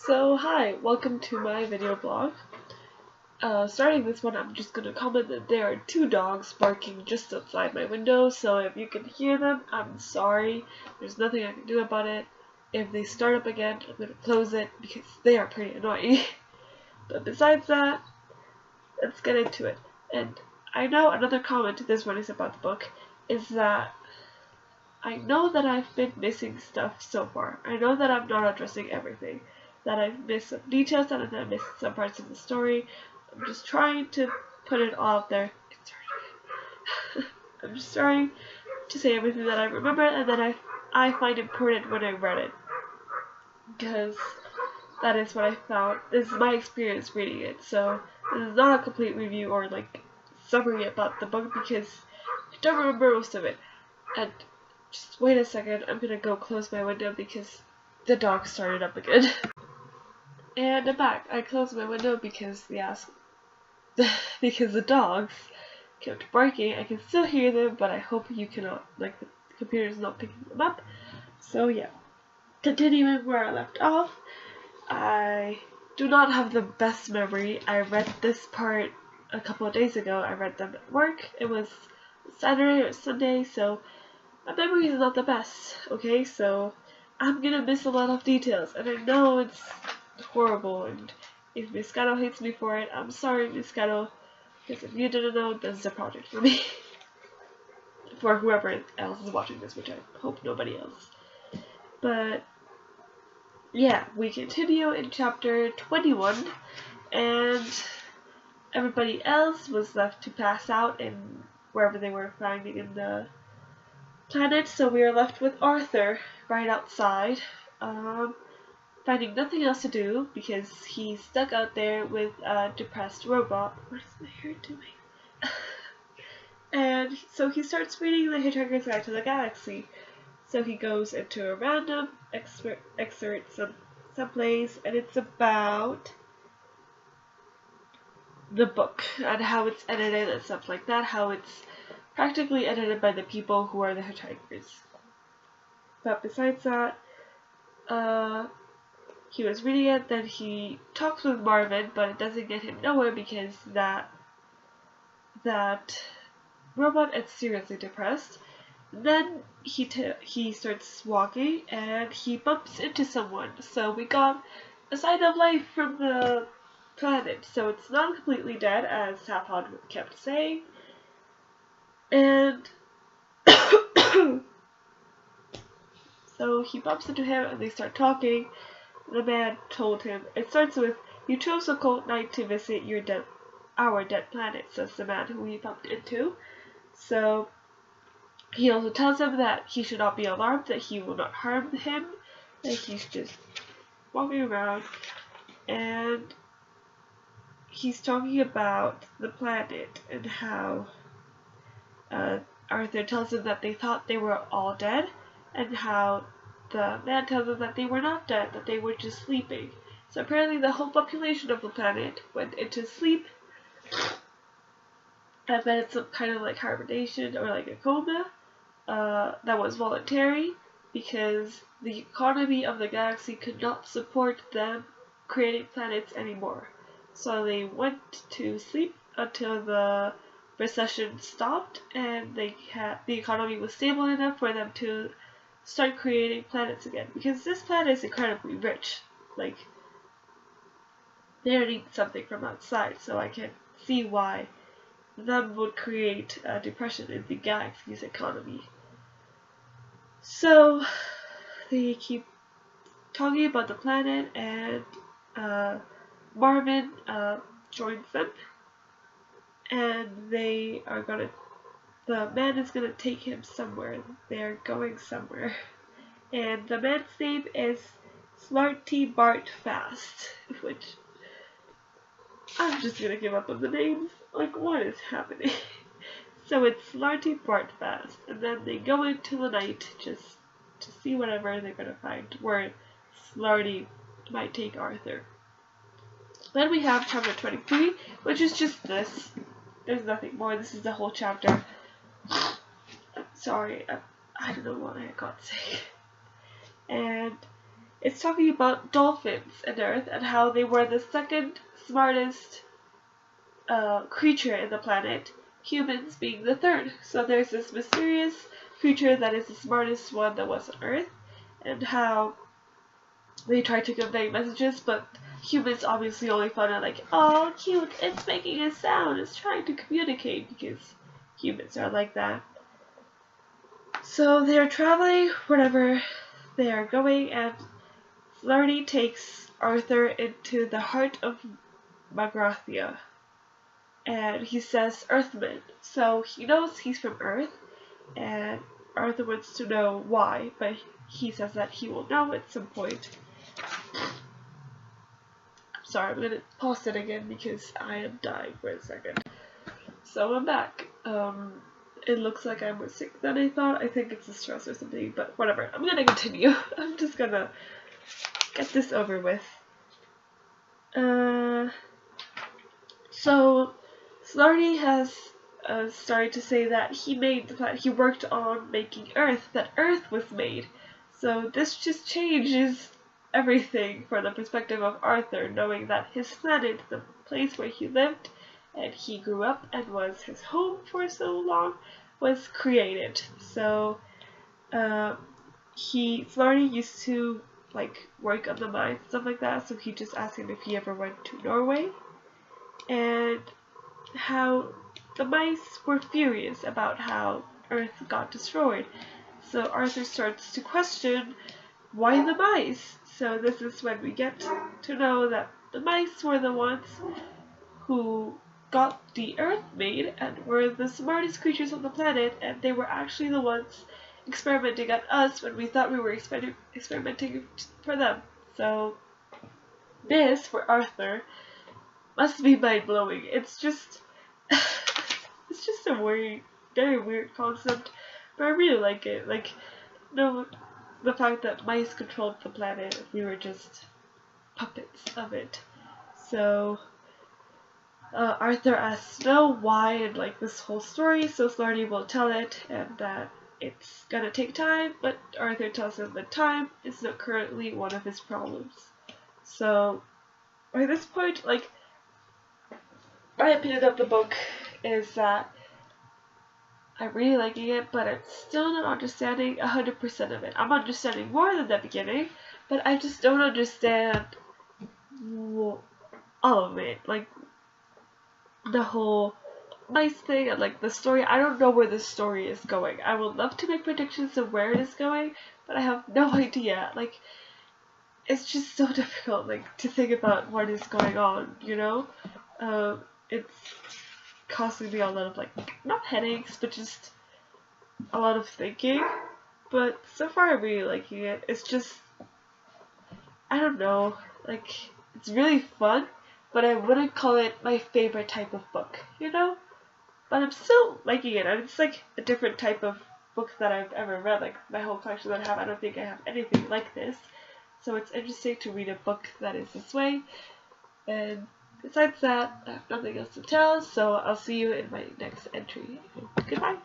So hi, welcome to my video blog. Starting this one, I'm just gonna comment that there are two dogs barking just outside my window, so if you can hear them, I'm sorry. There's nothing I can do about it. If they start up again, I'm gonna close it because they are pretty annoying. But besides that, let's get into it. And I know another comment to this one is about the book, is that I know that I've been missing stuff so far. I know that I'm not addressing everything. That I've missed some details and that I've missed some parts of the story. I'm just trying to put it all out there. I'm just trying to say everything that I remember and that I find important when I read it. Because that is what I found. This is my experience reading it. So this is not a complete review or like summary about the book because I don't remember most of it. And just wait a second, I'm gonna go close my window because the dog started up again. And I'm back. I closed my window because because the dogs kept barking. I can still hear them, but I hope you cannot, like the computer's not picking them up. So yeah, continuing where I left off, I do not have the best memory. I read this part a couple of days ago. I read them at work. It was Saturday or Sunday, so my memory is not the best. Okay, so I'm gonna miss a lot of details, and I know it's horrible, and if Miss Gatto hates me for it, I'm sorry, Miss Gatto, because if you didn't know, this is a project for me. For whoever else is watching this, which I hope nobody else. But yeah, we continue in chapter 21, and everybody else was left to pass out in wherever they were finding in the planet, so we are left with Arthur right outside, finding nothing else to do because he's stuck out there with a depressed robot. What is my hair doing? And so he starts reading the Hitchhiker's Guide to the Galaxy. So he goes into a random excerpt someplace, and it's about the book and how it's edited and stuff like that, how it's practically edited by the people who are the Hitchhikers. But besides that, he was reading it, then he talks with Marvin, but it doesn't get him nowhere because that robot is seriously depressed. Then he starts walking and he bumps into someone. So we got a sign of life from the planet. So it's not completely dead, as Saffron kept saying. And so he bumps into him and they start talking. The man told him, it starts with, "You chose a cold night to visit our dead planet," says the man who he bumped into. So he also tells him that he should not be alarmed, that he will not harm him, that he's just walking around. And he's talking about the planet and how Arthur tells him that they thought they were all dead, and how the man tells them that they were not dead, that they were just sleeping. So apparently the whole population of the planet went into sleep, and then it's some kind of like hibernation or like a coma that was voluntary because the economy of the galaxy could not support them creating planets anymore. So they went to sleep until the recession stopped and the economy was stable enough for them to start creating planets again, because this planet is incredibly rich. Like, they don't need something from outside, so I can see why them would create a depression in the galaxy's economy. So they keep talking about the planet, and Marvin joins them, and the man is gonna take him somewhere. They're going somewhere. And the man's name is Slarty Bart Fast, which I'm just gonna give up on the names. Like, what is happening? So it's Slarty Bart Fast, and then they go into the night just to see whatever they're gonna find, where Slarty might take Arthur. Then we have chapter 23, which is just this. There's nothing more. This is the whole chapter. I'm sorry, I don't know why I got sick. And it's talking about dolphins and Earth and how they were the second smartest creature in the planet, humans being the third. So there's this mysterious creature that is the smartest one that was on Earth, and how they tried to convey messages, but humans obviously only found out like, oh cute, it's making a sound, it's trying to communicate, because humans are like that. So they are traveling wherever they are going, and Flarney takes Arthur into the heart of Magrathia, and he says Earthman, so he knows he's from Earth, and Arthur wants to know why, but he says that he will know at some point. Sorry, I'm going to pause it again because I am dying for a second. So I'm back. It looks like I'm more sick than I thought. I think it's the stress or something, but whatever. I'm going to continue. I'm just going to get this over with. So Slarty has started to say that he made the planet, he worked on making Earth, that Earth was made. So this just changes everything from the perspective of Arthur, knowing that his planet, the place where he lived and he grew up and was his home for so long, was created. So Flarney used to like work on the mines and stuff like that, so he just asked him if he ever went to Norway, and how the mice were furious about how Earth got destroyed. So Arthur starts to question, why the mice? So this is when we get to know that the mice were the ones who got the Earth made and were the smartest creatures on the planet, and they were actually the ones experimenting on us when we thought we were experimenting for them. So this, for Arthur, must be mind-blowing. It's just it's just a very weird concept, but I really like it. Like, no, the fact that mice controlled the planet, we were just puppets of it. So Arthur asks Snow why and like this whole story, so Slarty will tell it, and that it's gonna take time, but Arthur tells him that time is not currently one of his problems. So by this point, like, my opinion of the book is that I'm really liking it, but I'm still not understanding 100% of it. I'm understanding more than the beginning, but I just don't understand all of it. Like, the whole mice thing and like the story. I don't know where the story is going. I would love to make predictions of where it is going, but I have no idea. Like, it's just so difficult, like, to think about what is going on, you know? It's causing me a lot of, like, not headaches, but just a lot of thinking. But so far I'm really liking it. It's just, I don't know, like, it's really fun, but I wouldn't call it my favorite type of book, you know? But I'm still liking it, and it's like a different type of book that I've ever read. Like, my whole collection that I have, I don't think I have anything like this. So it's interesting to read a book that is this way. And besides that, I have nothing else to tell, so I'll see you in my next entry. Goodbye!